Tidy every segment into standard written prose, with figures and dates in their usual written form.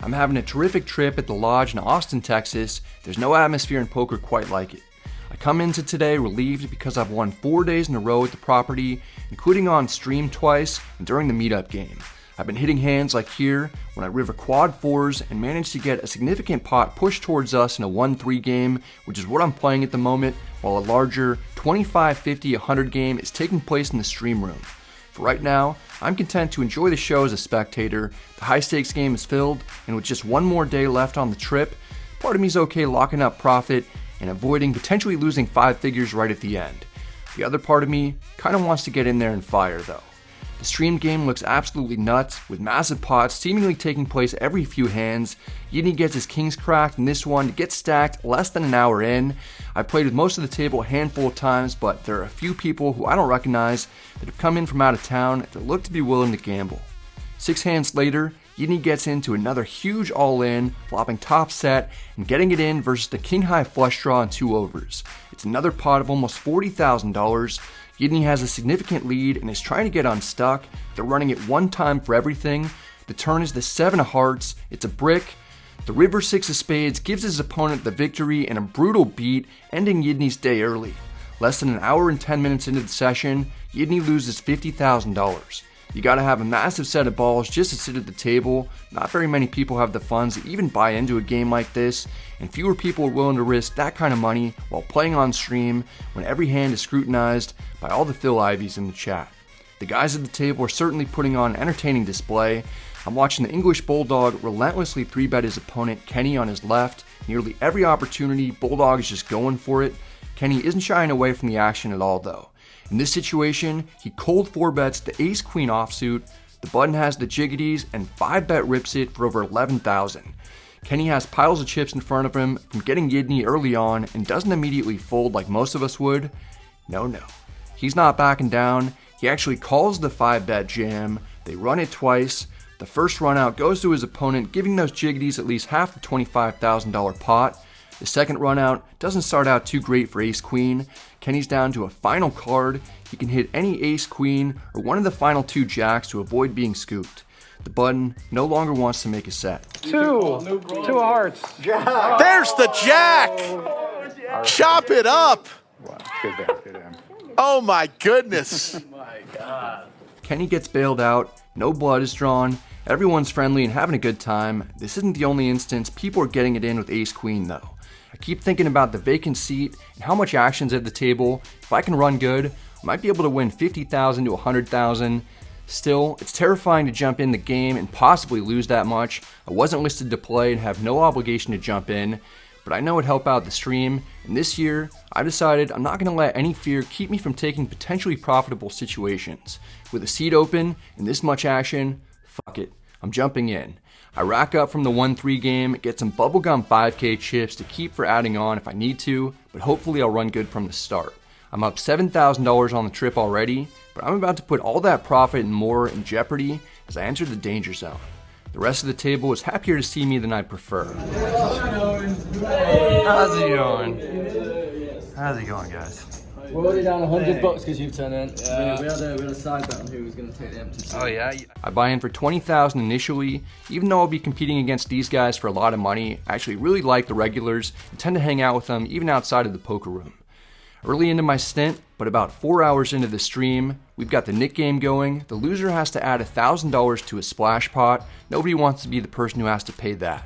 I'm having a terrific trip at the lodge in Austin, Texas. There's no atmosphere in poker quite like it. I come into today relieved because I've won 4 days in a row at the property, including on stream twice and during the meetup game. I've been hitting hands like here when I river quad fours and managed to get a significant pot pushed towards us in a 1-3 game, which is what I'm playing at the moment, while a larger 25, 50, 100 game is taking place in the stream room. For right now, I'm content to enjoy the show as a spectator. The high stakes game is filled, and with just one more day left on the trip, part of me is okay locking up profit and avoiding potentially losing 5 figures right at the end. The other part of me kind of wants to get in there and fire though. The streamed game looks absolutely nuts, with massive pots seemingly taking place every few hands. Yidney gets his kings cracked in this one to get stacked less than an hour in. I've played with most of the table a handful of times, but there are a few people who I don't recognize that have come in from out of town that look to be willing to gamble. 6 hands later, Yidney gets into another huge all-in, flopping top set and getting it in versus the king-high flush draw and 2 overs. It's another pot of almost $40,000. Yidney has a significant lead and is trying to get unstuck. They're running it one time for everything. The turn is the 7 of hearts. It's a brick. The river 6 of spades gives his opponent the victory and a brutal beat, ending Yidney's day early. Less than an hour and 10 minutes into the session, Yidney loses $50,000. You gotta have a massive set of balls just to sit at the table. Not very many people have the funds to even buy into a game like this, and fewer people are willing to risk that kind of money while playing on stream when every hand is scrutinized by all the Phil Ivies in the chat. The guys at the table are certainly putting on an entertaining display. I'm watching the English Bulldog relentlessly 3-bet his opponent Kenny on his left. Nearly every opportunity, Bulldog is just going for it. Kenny isn't shying away from the action at all though. In this situation, he cold 4-bets the ace-queen offsuit, the button has the jiggities, and 5-bet rips it for over $11,000. Kenny has piles of chips in front of him from getting Yidney early on and doesn't immediately fold like most of us would. No. He's not backing down. He actually calls the 5-bet jam. They run it twice. The first run out goes to his opponent, giving those jiggities at least half the $25,000 pot. The second run out doesn't start out too great for ace-queen. Kenny's down to a final card. He can hit any ace-queen or one of the final 2 jacks to avoid being scooped. The button no longer wants to make a set. 2 hearts. Jack. There's the jack. Chop it up. Wow, good hand. Oh my goodness. Kenny gets bailed out. No blood is drawn. Everyone's friendly and having a good time. This isn't the only instance. People are getting it in with ace-queen though. I keep thinking about the vacant seat and how much action's at the table. If I can run good, I might be able to win $50,000 to $100,000. Still, it's terrifying to jump in the game and possibly lose that much. I wasn't listed to play and have no obligation to jump in, but I know it'd help out the stream, and this year, I decided I'm not going to let any fear keep me from taking potentially profitable situations. With a seat open and this much action, fuck it, I'm jumping in. I rack up from the 1-3 game, get some bubblegum 5k chips to keep for adding on if I need to, but hopefully I'll run good from the start. I'm up $7,000 on the trip already, but I'm about to put all that profit and more in jeopardy as I enter the danger zone. The rest of the table is happier to see me than I'd prefer. How's it going, guys? We're already down $100 because you've turned in. Yeah. We had a side bet on who was going to take the MTTs. Oh yeah? I buy in for $20,000 initially. Even though I'll be competing against these guys for a lot of money, I actually really like the regulars and tend to hang out with them even outside of the poker room. Early into my stint, but about 4 hours into the stream, we've got the Nick game going. The loser has to add $1,000 to a splash pot. Nobody wants to be the person who has to pay that.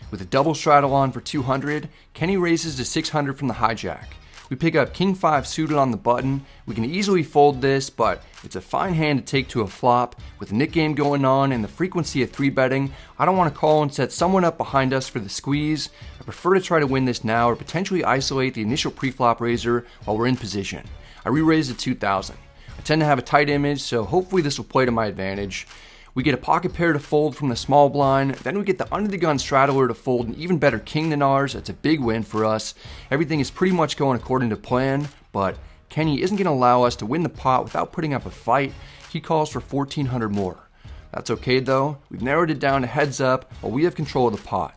With a double straddle on for $200, Kenny raises to $600 from the hijack. We pick up King 5 suited on the button. We can easily fold this, but it's a fine hand to take to a flop. With the Nick game going on and the frequency of 3-betting, I don't want to call and set someone up behind us for the squeeze. I prefer to try to win this now or potentially isolate the initial pre-flop raiser while we're in position. I re-raise to 2,000. I tend to have a tight image, so hopefully this will play to my advantage. We get a pocket pair to fold from the small blind, then we get the under the gun straddler to fold an even better king than ours. That's a big win for us. Everything is pretty much going according to plan, but Kenny isn't going to allow us to win the pot without putting up a fight. He calls for 1,400 more. That's okay though. We've narrowed it down to heads up while we have control of the pot.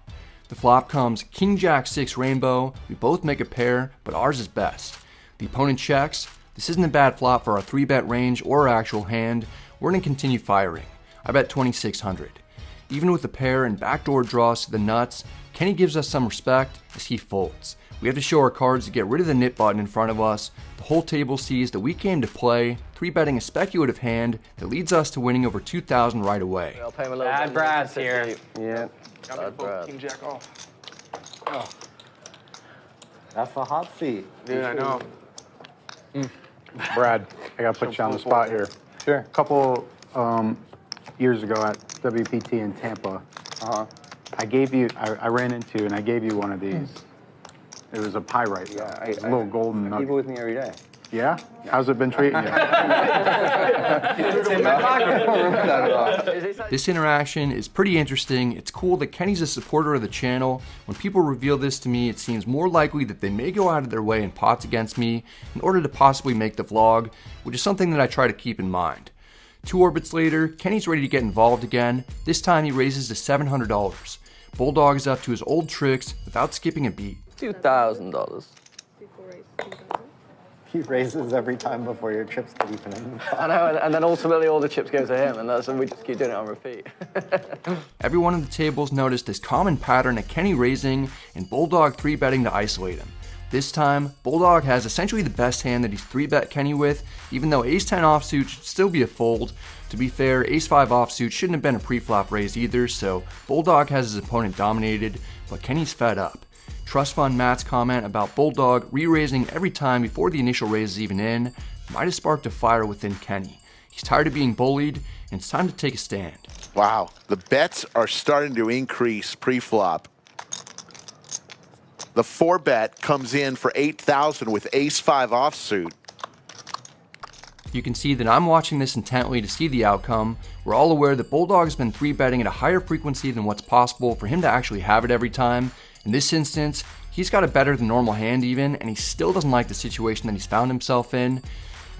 The flop comes King Jack 6 rainbow. We both make a pair, but ours is best. The opponent checks. This isn't a bad flop for our 3-bet range or our actual hand. We're going to continue firing. I bet 2,600. Even with the pair and backdoor draws to the nuts, Kenny gives us some respect as he folds. We have to show our cards to get rid of the nit button in front of us. The whole table sees that we came to play, 3-betting a speculative hand that leads us to winning over 2,000 right away. I'll pay him a little Bad Brad's here. Yeah. Got me full king jack off. Oh, That's a hot seat. dude, I know. Brad, I gotta put you on the spot here. Sure. A couple years ago at WPT in Tampa, I gave you, I ran into and I gave you one of these. It was a pyrite. Yeah, It was a little golden I nugget. keep it with me every day. Yeah? How's it been treating you? This interaction is pretty interesting. It's cool that Kenny's a supporter of the channel. When people reveal this to me, it seems more likely that they may go out of their way in pots against me in order to possibly make the vlog, which is something that I try to keep in mind. 2 orbits later, Kenny's ready to get involved again. This time he raises to $700. Bulldog is up to his old tricks without skipping a beat. $2,000. He raises every time before your chips get even in. I know, and then ultimately all the chips go to him, and we just keep doing it on repeat. Everyone at the tables noticed this common pattern of Kenny raising and Bulldog 3-betting to isolate him. This time, Bulldog has essentially the best hand that he's 3-bet Kenny with, even though Ace-10 offsuit should still be a fold. To be fair, Ace-5 offsuit shouldn't have been a pre-flop raise either, so Bulldog has his opponent dominated, but Kenny's fed up. Trust Fund Matt's comment about Bulldog re-raising every time before the initial raise is even in might have sparked a fire within Kenny. He's tired of being bullied, and it's time to take a stand. Wow, the bets are starting to increase pre-flop. The 4-bet comes in for 8,000 with Ace-5 offsuit. You can see that I'm watching this intently to see the outcome. We're all aware that Bulldog has been 3-betting at a higher frequency than what's possible for him to actually have it every time. In this instance, he's got a better than normal hand even, and he still doesn't like the situation that he's found himself in.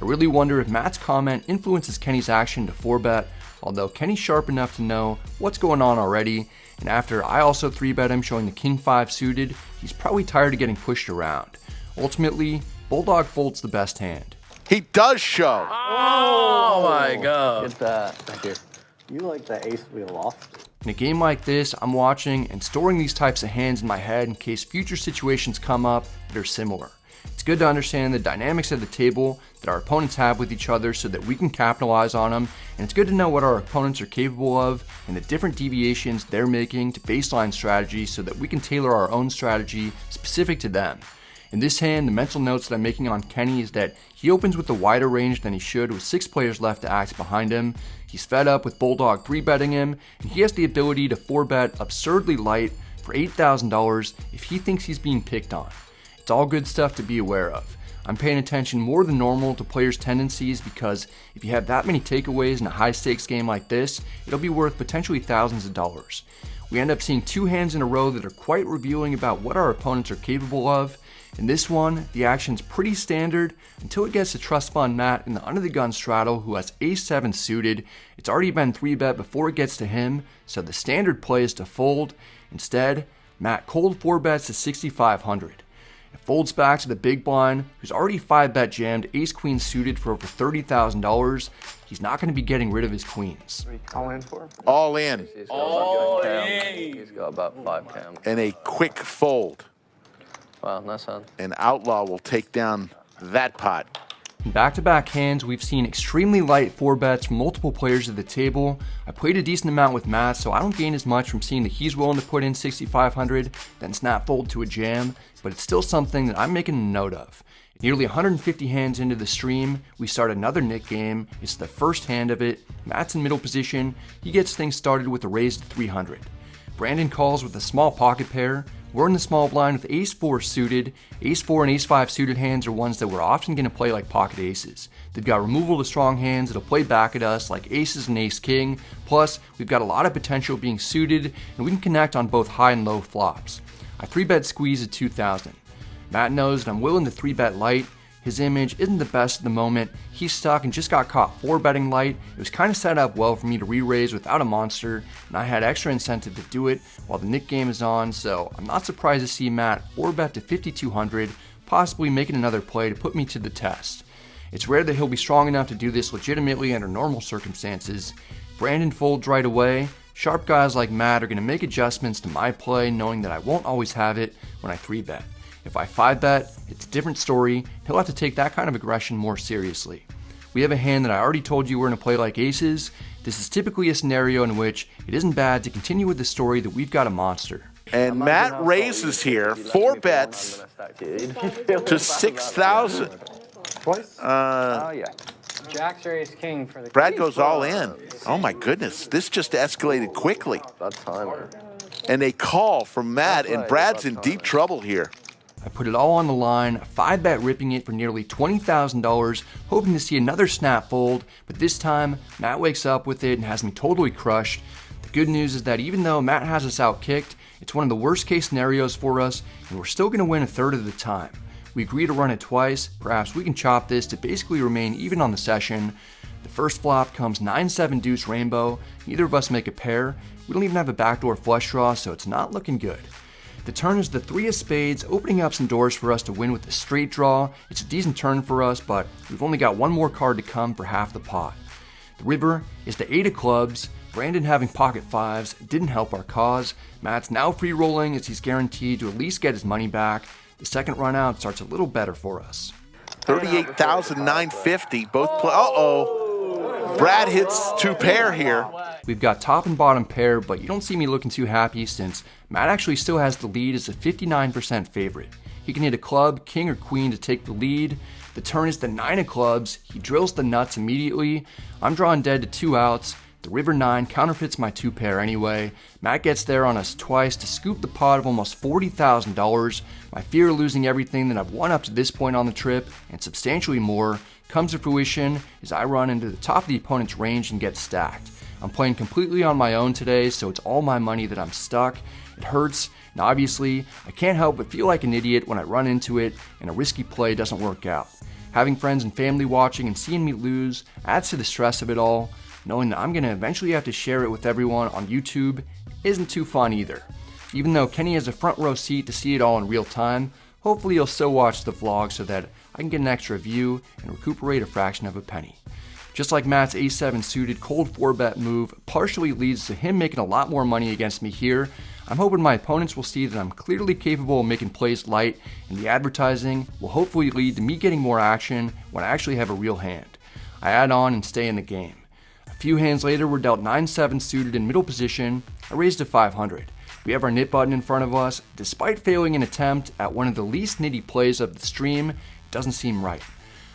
I really wonder if Matt's comment influences Kenny's action to 4-bet, although Kenny's sharp enough to know what's going on already, and after I also 3-bet him showing the King-5 suited, he's probably tired of getting pushed around. Ultimately, Bulldog folds the best hand. He does show. Oh my god. Get that. Thank you. You like the ace wheel off? In a game like this, I'm watching and storing these types of hands in my head in case future situations come up that are similar. It's good to understand the dynamics of the table that our opponents have with each other so that we can capitalize on them, and it's good to know what our opponents are capable of and the different deviations they're making to baseline strategy so that we can tailor our own strategy specific to them. In this hand, the mental notes that I'm making on Kenny is that he opens with a wider range than he should with 6 players left to act behind him. He's fed up with Bulldog 3-betting him, and he has the ability to 4-bet absurdly light for $8,000 if he thinks he's being picked on. It's all good stuff to be aware of. I'm paying attention more than normal to players' tendencies because if you have that many takeaways in a high-stakes game like this, it'll be worth potentially thousands of dollars. We end up seeing 2 hands in a row that are quite revealing about what our opponents are capable of. In this one, the action's pretty standard until it gets to Trust Fund Matt in the under the gun straddle who has Ace-7 suited. It's already been 3-bet before it gets to him, so the standard play is to fold. Instead, Matt cold 4-bets to 6,500. It folds back to the big blind, who's already 5-bet jammed Ace-Queen suited for over $30,000. He's not going to be getting rid of his queens. All in for? All in. He's got about 5 cams. And a quick fold. Wow, nice hand. And Outlaw will take down that pot. In back-to-back hands, we've seen extremely light 4-bets from multiple players at the table. I played a decent amount with Matt, so I don't gain as much from seeing that he's willing to put in 6,500, then snap fold to a jam, but it's still something that I'm making a note of. Nearly 150 hands into the stream, we start another Nick game. It's the first hand of it. Matt's in middle position. He gets things started with a raise to 300. Brandon calls with a small pocket pair. We're in the small blind with Ace-4 suited. Ace-4 and Ace-5 suited hands are ones that we're often going to play like pocket aces. They've got removal to strong hands that'll play back at us like aces and Ace-King. Plus, we've got a lot of potential being suited, and we can connect on both high and low flops. I 3-bet squeeze at 2,000. Matt knows that I'm willing to 3-bet light. His image isn't the best at the moment. He's stuck and just got caught 4-betting light. It was kind of set up well for me to re-raise without a monster, and I had extra incentive to do it while the Nick game is on, so I'm not surprised to see Matt 4-bet to 5,200, possibly making another play to put me to the test. It's rare that he'll be strong enough to do this legitimately under normal circumstances. Brandon folds right away, Sharp guys like Matt are going to make adjustments to my play, knowing that I won't always have it when I 3-bet. If I 5-bet, it's a different story. He'll have to take that kind of aggression more seriously. We have a hand that I already told you we're going to play like aces. This is typically a scenario in which it isn't bad to continue with the story that we've got a monster. And Matt raises here, 4 bets to 6,000. Twice? Oh, yeah. Jacks or ace king for the Brad goes all in. Oh my goodness, this just escalated quickly. That timer. And a call from Matt, and Brad's in deep trouble here. I put it all on the line, a 5-bet ripping it for nearly $20,000, hoping to see another snap fold, but this time, Matt wakes up with it and has me totally crushed. The good news is that even though Matt has us outkicked, it's one of the worst case scenarios for us, and we're still going to win a third of the time. We agree to run it twice. Perhaps we can chop this to basically remain even on the session. The first flop comes 9-7 deuce rainbow. Neither of us make a pair. We don't even have a backdoor flush draw, so it's not looking good. The turn is the 3 of spades, opening up some doors for us to win with the straight draw. It's a decent turn for us, but we've only got one more card to come for half the pot. The river is the 8 of clubs. Brandon having pocket 5s didn't help our cause. Matt's now free rolling as he's guaranteed to at least get his money back. The second run out starts a little better for us. 38,950, both play. Uh-oh. Brad hits 2 pair here. We've got top and bottom pair, but you don't see me looking too happy since Matt actually still has the lead as a 59% favorite. He can hit a club, king, or queen to take the lead. The turn is the 9 of clubs. He drills the nuts immediately. I'm drawing dead to 2 outs. The river 9 counterfeits my 2 pair anyway. Matt gets there on us twice to scoop the pot of almost $40,000. My fear of losing everything that I've won up to this point on the trip, and substantially more, comes to fruition as I run into the top of the opponent's range and get stacked. I'm playing completely on my own today, so it's all my money that I'm stuck. It hurts, and obviously, I can't help but feel like an idiot when I run into it and a risky play doesn't work out. Having friends and family watching and seeing me lose adds to the stress of it all. Knowing that I'm going to eventually have to share it with everyone on YouTube isn't too fun either. Even though Kenny has a front row seat to see it all in real time, hopefully he'll still watch the vlog so that I can get an extra view and recuperate a fraction of a penny. Just like Matt's A7 suited cold 4-bet move partially leads to him making a lot more money against me here, I'm hoping my opponents will see that I'm clearly capable of making plays light, and the advertising will hopefully lead to me getting more action when I actually have a real hand. I add on and stay in the game. A few hands later, we're dealt 9-7 suited in middle position. I raised to 500. We have our knit button in front of us. Despite failing an attempt at one of the least nitty plays of the stream, it doesn't seem right.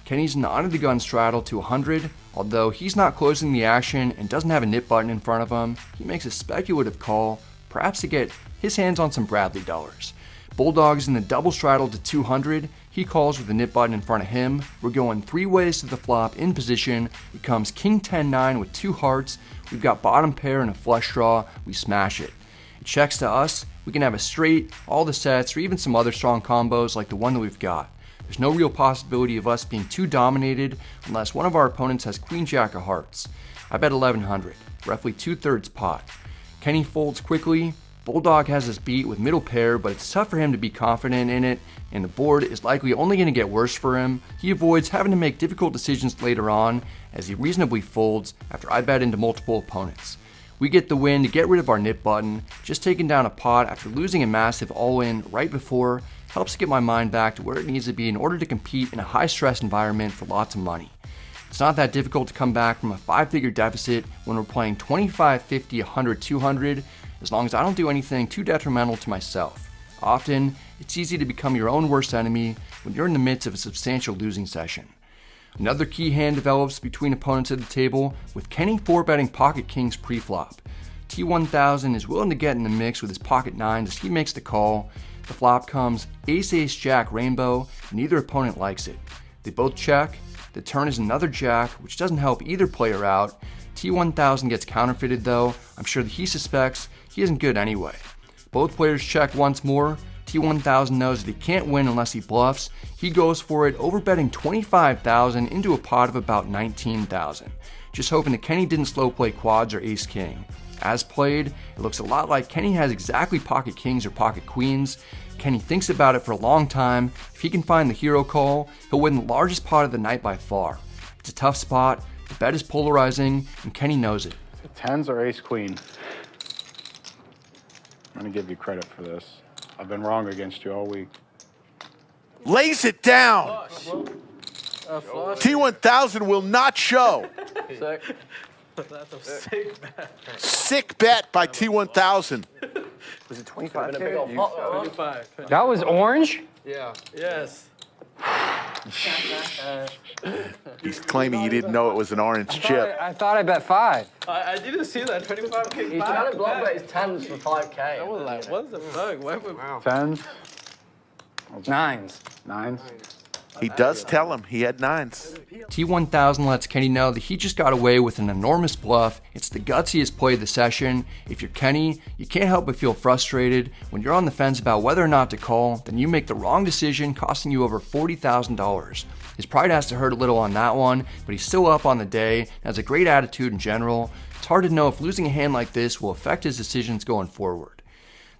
Kenny's an under-the-gun straddle to 100. Although he's not closing the action and doesn't have a knit button in front of him, he makes a speculative call, perhaps to get his hands on some Bradley dollars. Bulldog's in the double straddle to 200. He calls with the knit button in front of him. We're going 3 ways to the flop in position. It comes king 10-9 with 2 hearts. We've got bottom pair and a flush draw. We smash it. It checks to us. We can have a straight, all the sets, or even some other strong combos like the one that we've got. There's no real possibility of us being too dominated unless one of our opponents has queen jack of hearts. I bet 1100, roughly 2/3 pot. Kenny folds quickly. Bulldog has us beat with middle pair, but it's tough for him to be confident in it, and the board is likely only going to get worse for him. He avoids having to make difficult decisions later on as he reasonably folds after I bet into multiple opponents. We get the win to get rid of our knit button. Just taking down a pot after losing a massive all-in right before helps get my mind back to where it needs to be in order to compete in a high-stress environment for lots of money. It's not that difficult to come back from a 5-figure deficit when we're playing 25, 50, 100, 200, as long as I don't do anything too detrimental to myself. Often, it's easy to become your own worst enemy when you're in the midst of a substantial losing session. Another key hand develops between opponents at the table, with Kenny 4-betting pocket kings pre-flop. T1000 is willing to get in the mix with his pocket 9s as he makes the call. The flop comes ace-ace-jack rainbow, and neither opponent likes it. They both check. The turn is another jack, which doesn't help either player out. T1000 gets counterfeited though. I'm sure that he suspects he isn't good anyway. Both players check once more. T1000 knows that he can't win unless he bluffs. He goes for it, overbetting 25,000 into a pot of about 19,000. Just hoping that Kenny didn't slow play quads or ace-king. As played, it looks a lot like Kenny has exactly pocket kings or pocket queens. Kenny thinks about it for a long time. If he can find the hero call, he'll win the largest pot of the night by far. It's a tough spot, the bet is polarizing, and Kenny knows it. The 10s or ace queen? I'm gonna give you credit for this. I've been wrong against you all week. Lays it down. T1000 will not show. Sick bet by T1000. Was it 25K? That was orange? Yes. He's claiming he didn't know it was an orange chip. I thought I bet 5. I didn't see that 25K. He's trying to block bet his tens for 5K. I was like, what's the fuck? Why would... 10s? 9s. 9s? He does tell him he had 9s. T1000 lets Kenny know that he just got away with an enormous bluff. It's the gutsiest play of the session. If you're Kenny, you can't help but feel frustrated. When you're on the fence about whether or not to call, then you make the wrong decision, costing you over $40,000. His pride has to hurt a little on that one, but he's still up on the day and has a great attitude in general. It's hard to know if losing a hand like this will affect his decisions going forward.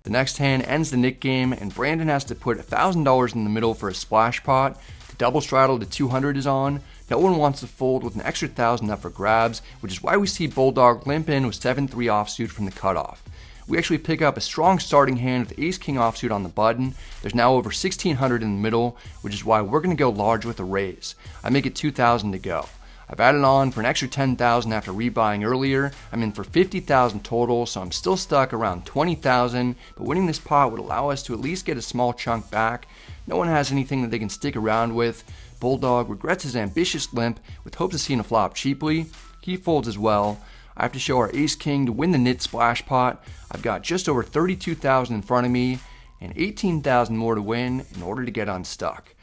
The next hand ends the Nick game, and Brandon has to put $1,000 in the middle for a splash pot. The double straddle to 200 is on. No one wants to fold with an extra 1,000 up for grabs, which is why we see Bulldog limp in with 7-3 offsuit from the cutoff. We actually pick up a strong starting hand with ace-king offsuit on the button. There's now over 1,600 in the middle, which is why we're going to go large with a raise. I make it 2,000 to go. I've added on for an extra 10,000 after rebuying earlier. I'm in for 50,000 total, so I'm still stuck around 20,000, but winning this pot would allow us to at least get a small chunk back. No one has anything that they can stick around with. Bulldog regrets his ambitious limp with hopes of seeing a flop cheaply. He folds as well. I have to show our ace-king to win the nit splash pot. I've got just over 32,000 in front of me and 18,000 more to win in order to get unstuck.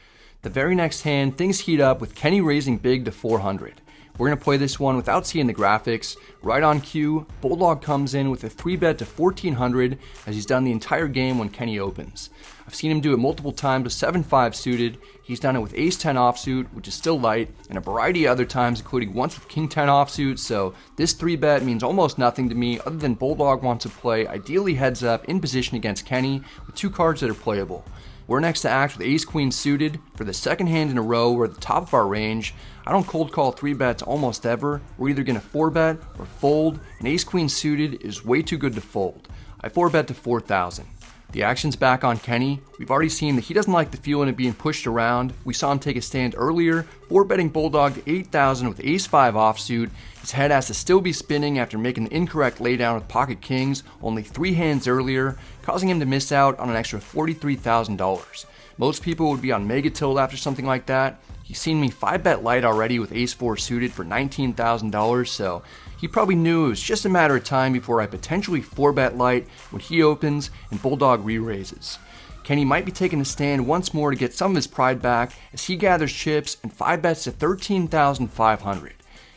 The very next hand, things heat up with Kenny raising big to 400. We're going to play this one without seeing the graphics. Right on cue, Bulldog comes in with a 3-bet to 1,400 as he's done the entire game when Kenny opens. I've seen him do it multiple times with 7-5 suited. He's done it with ace-10 offsuit, which is still light, and a variety of other times, including once with king-10 offsuit, so this 3-bet means almost nothing to me other than Bulldog wants to play ideally heads up in position against Kenny with 2 cards that are playable. We're next to act with ace-queen suited. For the second hand in a row, we're at the top of our range. I don't cold call 3-bets almost ever. We're either going to 4-bet or fold, and ace-queen suited is way too good to fold. I 4-bet to 4,000. The action's back on Kenny. We've already seen that he doesn't like the feeling of being pushed around. We saw him take a stand earlier, 4-betting Bulldog to 8,000 with ace-5 offsuit. His head has to still be spinning after making the incorrect laydown with pocket kings only 3 hands earlier, causing him to miss out on an extra $43,000. Most people would be on mega tilt after something like that. He's seen me 5-bet light already with ace-4 suited for $19,000, so he probably knew it was just a matter of time before I potentially 4-bet light when he opens and Bulldog re-raises. Kenny might be taking a stand once more to get some of his pride back as he gathers chips and 5-bets to 13,500.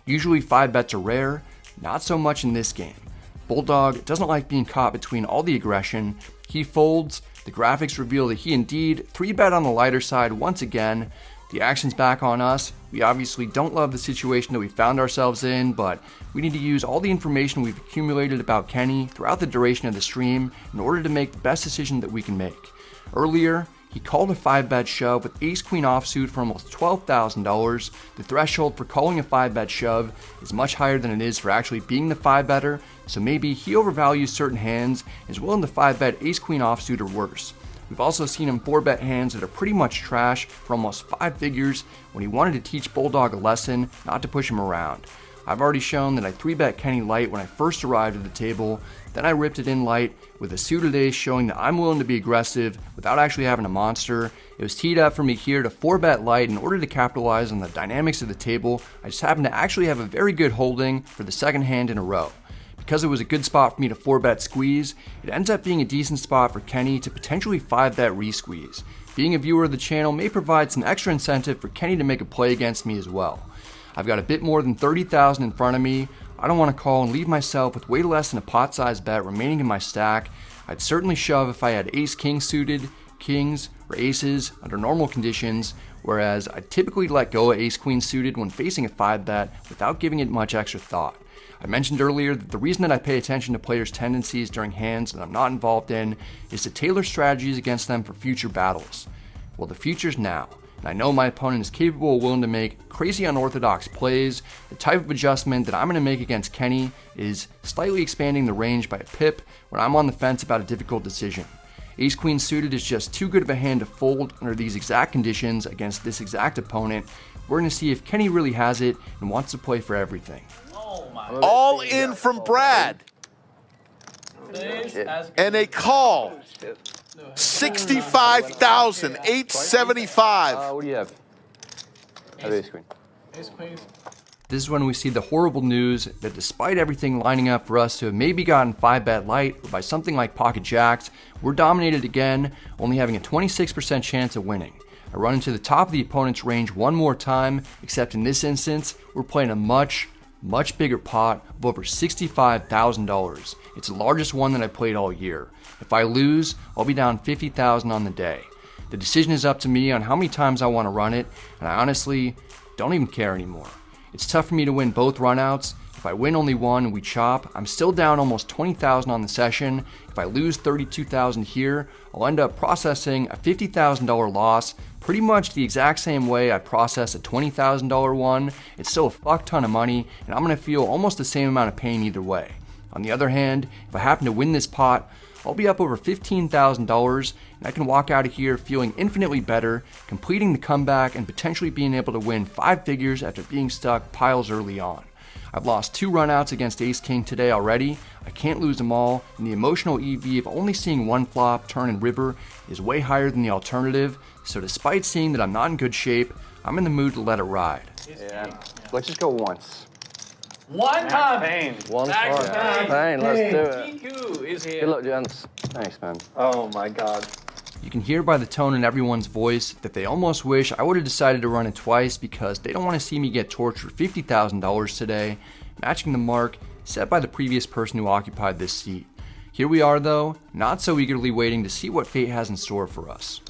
Usually 5-bets are rare, not so much in this game. Bulldog doesn't like being caught between all the aggression. He folds. The graphics reveal that he indeed 3-bet on the lighter side once again. The action's back on us. We obviously don't love the situation that we found ourselves in, but we need to use all the information we've accumulated about Kenny throughout the duration of the stream in order to make the best decision that we can make. Earlier, he called a 5-bet shove with ace-queen offsuit for almost $12,000. The threshold for calling a 5-bet shove is much higher than it is for actually being the 5-better, so maybe he overvalues certain hands and is willing to 5-bet ace-queen offsuit or worse. We've also seen him 4-bet hands that are pretty much trash for almost 5 figures when he wanted to teach Bulldog a lesson not to push him around. I've already shown that I 3-bet Kenny light when I first arrived at the table, then I ripped it in light with a suited ace showing that I'm willing to be aggressive without actually having a monster. It was teed up for me here to 4-bet light in order to capitalize on the dynamics of the table. I just happened to actually have a very good holding for the second hand in a row. Because it was a good spot for me to 4-bet squeeze, it ends up being a decent spot for Kenny to potentially 5-bet re-squeeze. Being a viewer of the channel may provide some extra incentive for Kenny to make a play against me as well. I've got a bit more than 30,000 in front of me. I don't want to call and leave myself with way less than a pot-sized bet remaining in my stack. I'd certainly shove if I had ace-king suited, kings, or aces under normal conditions, whereas I typically let go of ace-queen suited when facing a 5-bet without giving it much extra thought. I mentioned earlier that the reason that I pay attention to players' tendencies during hands that I'm not involved in is to tailor strategies against them for future battles. Well, the future's now. and I know my opponent is capable and willing to make crazy unorthodox plays. The type of adjustment that I'm going to make against Kenny is slightly expanding the range by a pip when I'm on the fence about a difficult decision. Ace-Queen suited is just too good of a hand to fold under these exact conditions against this exact opponent. We're going to see if Kenny really has it and wants to play for everything. All in from Brad. And a call. 65,875. What do you have? I have ace queen. This is when we see the horrible news that despite everything lining up for us to have maybe gotten 5-bet light or by something like pocket jacks, we're dominated again, only having a 26% chance of winning. I run into the top of the opponent's range one more time, except in this instance, we're playing a much bigger pot of over $65,000. It's the largest one that I played all year. If I lose, I'll be down $50,000 on the day. The decision is up to me on how many times I want to run it, and I honestly don't even care anymore. It's tough for me to win both runouts. If I win only one and we chop, I'm still down almost $20,000 on the session. If I lose $32,000 here, I'll end up processing a $50,000 loss, pretty much the exact same way I process a $20,000 one. It's still a fuck ton of money, and I'm gonna feel almost the same amount of pain either way. On the other hand, if I happen to win this pot, I'll be up over $15,000, and I can walk out of here feeling infinitely better, completing the comeback and potentially being able to win 5 figures after being stuck piles early on. I've lost 2 runouts against Ace-King today already. I can't lose them all, and the emotional EV of only seeing one flop, turn, and river is way higher than the alternative, so despite seeing that I'm not in good shape, I'm in the mood to let it ride. Yeah. Let's just go once. One time. Pain. One Max card. Payne. Fine, let's do it. GQ is here. Good luck, gents. Thanks, man. Oh my God. You can hear by the tone in everyone's voice that they almost wish I would have decided to run it twice because they don't want to see me get torched for $50,000 today, matching the mark set by the previous person who occupied this seat. Here we are though, not so eagerly waiting to see what fate has in store for us.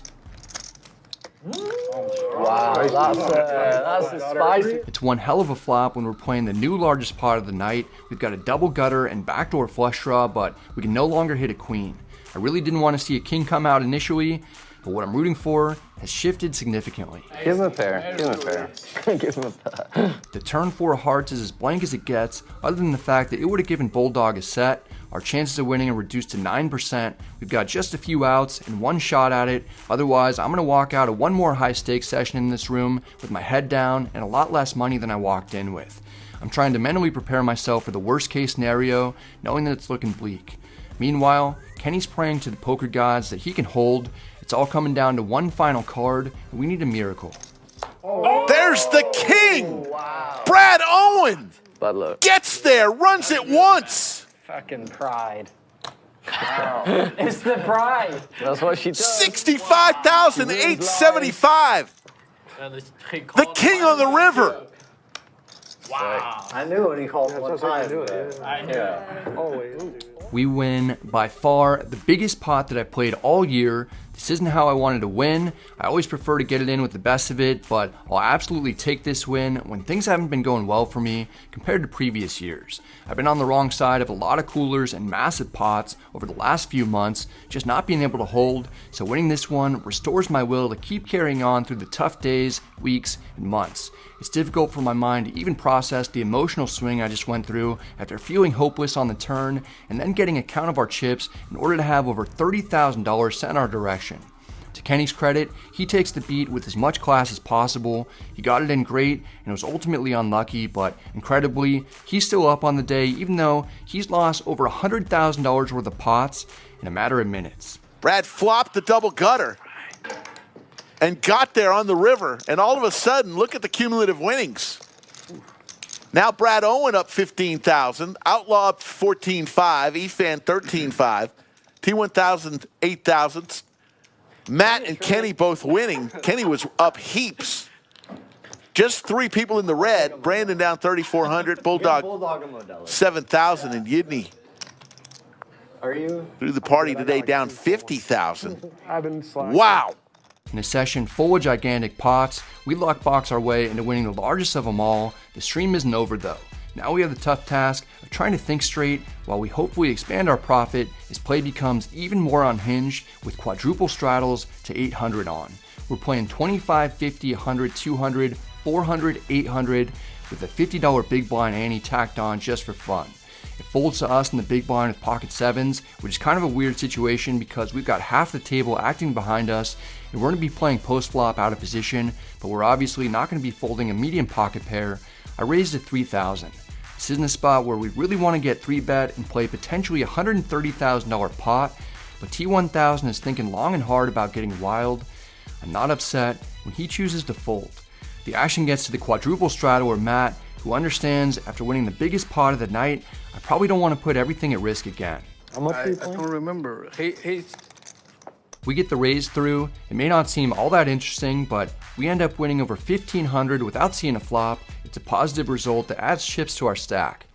Wow, that's spicy. It's one hell of a flop when we're playing the new largest pot of the night. We've got a double gutter and backdoor flush draw, but we can no longer hit a queen. I really didn't want to see a king come out initially, but what I'm rooting for has shifted significantly. Give him a pair. Give him a pair. Give him a pair. The turn 4 of hearts is as blank as it gets, other than the fact that it would have given Bulldog a set. Our chances of winning are reduced to 9%. We've got just a few outs and one shot at it. Otherwise, I'm going to walk out of one more high stakes session in this room with my head down and a lot less money than I walked in with. I'm trying to mentally prepare myself for the worst case scenario, knowing that it's looking bleak. Meanwhile, Kenny's praying to the poker gods that he can hold. It's all coming down to one final card, and we need a miracle. There's the king. Wow. Brad Owen Bad luck. gets there, runs it once. Fucking pride. It's the pride. That's what she does. 65,875. The king on the river. Wow. I knew when he called one time. We win by far the biggest pot that I played all year. This isn't how I wanted to win. I always prefer to get it in with the best of it, but I'll absolutely take this win when things haven't been going well for me compared to previous years. I've been on the wrong side of a lot of coolers and massive pots over the last few months, just not being able to hold, so winning this one restores my will to keep carrying on through the tough days, weeks, and months. It's difficult for my mind to even process the emotional swing I just went through after feeling hopeless on the turn and then getting a count of our chips in order to have over $30,000 sent our direction. To Kenny's credit, he takes the beat with as much class as possible. He got it in great and was ultimately unlucky, but incredibly, he's still up on the day even though he's lost over $100,000 worth of pots in a matter of minutes. Brad flopped the double gutter and got there on the river, and all of a sudden, look at the cumulative winnings. Now Brad Owen up 15,000, Outlaw up 14.5, EFAN 13.5, T1000 8,000. Matt and Kenny both winning. Kenny was up heaps. Just 3 people in the red. Brandon down 3,400, Bulldog 7,000, and Yidney through the party today down 50,000. Wow. In a session full of gigantic pots, we luckbox our way into winning the largest of them all. The stream isn't over though. Now we have the tough task of trying to think straight while we hopefully expand our profit as play becomes even more unhinged with quadruple straddles to 800 on. we're playing 25, 50, 100, 200, 400, 800 with a $50 big blind ante tacked on just for fun. It folds to us in the big blind with pocket sevens, which is kind of a weird situation because we've got half the table acting behind us and we're going to be playing post flop out of position, but we're obviously not going to be folding a medium pocket pair. I raised to 3,000. This is in a spot where we really want to get 3-bet and play potentially a $130,000 pot, but T1000 is thinking long and hard about getting wild. I'm not upset when he chooses to fold. The action gets to the quadruple straddle where Matt, who understands after winning the biggest pot of the night, I probably don't want to put everything at risk again. How much are you I playing? don't remember. We get the raise through. It may not seem all that interesting, but we end up winning over 1,500 without seeing a flop. It's a positive result that adds chips to our stack.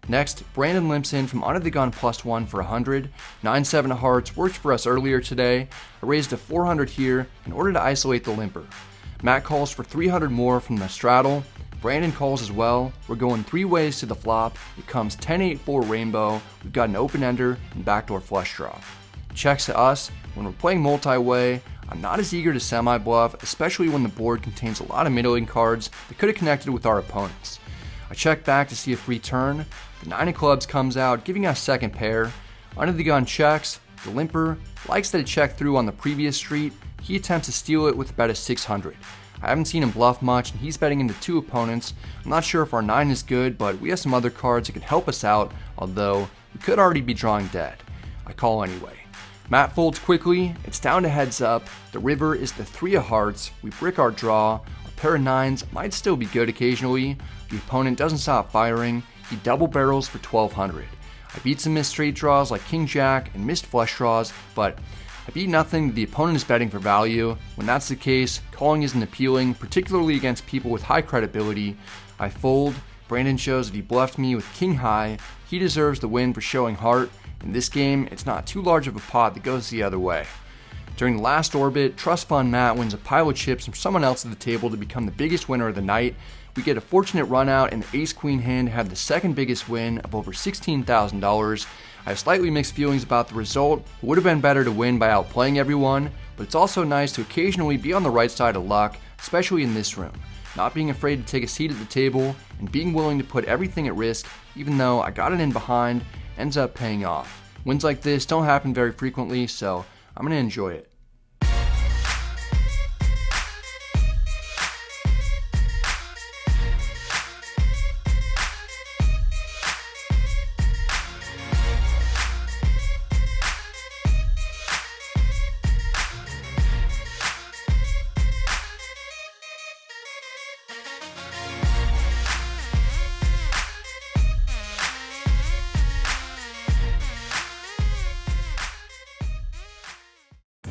Next, Brandon limps in from under the gun +1 for 100. 9-7 of hearts worked for us earlier today. I raised to 400 here in order to isolate the limper. Matt calls for 300 more from the straddle. Brandon calls as well. We're going 3 ways to the flop. It comes 10-8-4 rainbow. We've got an open ender and backdoor flush draw. Checks to us. When we're playing multi-way, I'm not as eager to semi-bluff, especially when the board contains a lot of middling cards that could have connected with our opponents. I check back to see a free turn. The 9 of clubs comes out, giving us second pair. Under the gun checks. The limper likes that it checked through on the previous street. He attempts to steal it with a bet of 600. I haven't seen him bluff much, and he's betting into 2 opponents. I'm not sure if our 9 is good, but we have some other cards that can help us out, although we could already be drawing dead. I call anyway. Matt folds quickly. It's down to heads up. The river is the 3 of hearts. We brick our draw. A pair of 9s might still be good occasionally. The opponent doesn't stop firing. He double barrels for 1,200. I beat some missed straight draws like King Jack and missed flush draws, but I beat nothing that the opponent is betting for value. When that's the case, calling isn't appealing, particularly against people with high credibility. I fold. Brandon shows that he bluffed me with king high. He deserves the win for showing heart. In this game, it's not too large of a pot that goes the other way. During the last orbit, Trust Fund Matt wins a pile of chips from someone else at the table to become the biggest winner of the night. We get a fortunate run out in the ace-queen hand to have the second biggest win of over $16,000. I have slightly mixed feelings about the result. It would have been better to win by outplaying everyone, but it's also nice to occasionally be on the right side of luck, especially in this room. Not being afraid to take a seat at the table and being willing to put everything at risk, even though I got it in behind, ends up paying off. Wins like this don't happen very frequently, so I'm going to enjoy it.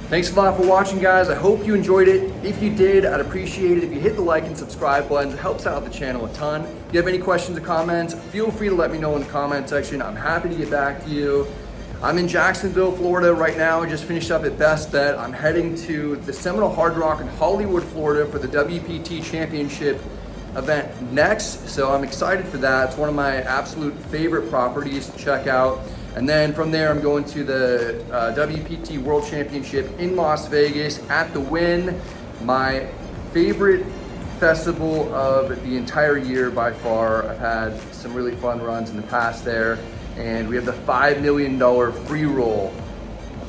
Thanks a lot for watching, guys. I hope you enjoyed it. If you did, I'd appreciate it if you hit the like and subscribe buttons. It helps out the channel a ton. If you have any questions or comments, feel free to let me know in the comment section. I'm happy to get back to you. I'm in Jacksonville, Florida right now. I just finished up at Best Bet. I'm heading to the Seminole Hard Rock in Hollywood, Florida for the WPT Championship event next. So I'm excited for that. It's one of my absolute favorite properties to check out. And then from there, I'm going to the WPT World Championship in Las Vegas at the Wynn, my favorite festival of the entire year by far. I've had some really fun runs in the past there. And we have the $5 million free roll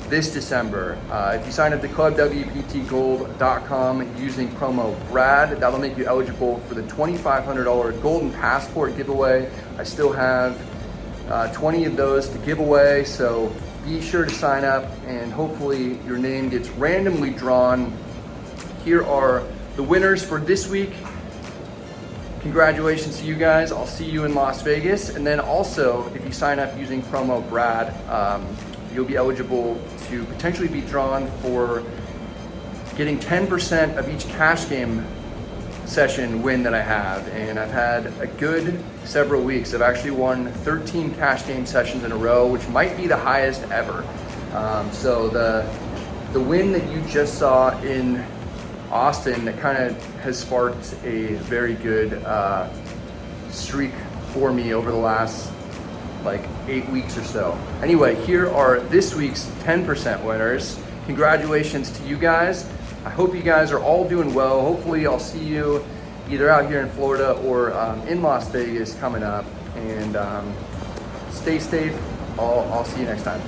this December. If you sign up to ClubWPTGold.com using promo BRAD, that'll make you eligible for the $2,500 Golden Passport giveaway. I still have 20 of those to give away, so be sure to sign up and hopefully your name gets randomly drawn. Here are the winners for this week. Congratulations to you guys. I'll see you in Las Vegas. And then also, if you sign up using promo BRAD, you'll be eligible to potentially be drawn for getting 10% of each cash game session win that I have, and I've had a good several weeks. I've actually won 13 cash game sessions in a row, which might be the highest ever. So the win that you just saw in Austin, that kind of has sparked a very good streak for me over the last like 8 weeks or so. Anyway, here are this week's 10% winners. Congratulations to you guys. I hope you guys are all doing well. Hopefully I'll see you either out here in Florida or in Las Vegas coming up. And stay safe. I'll see you next time.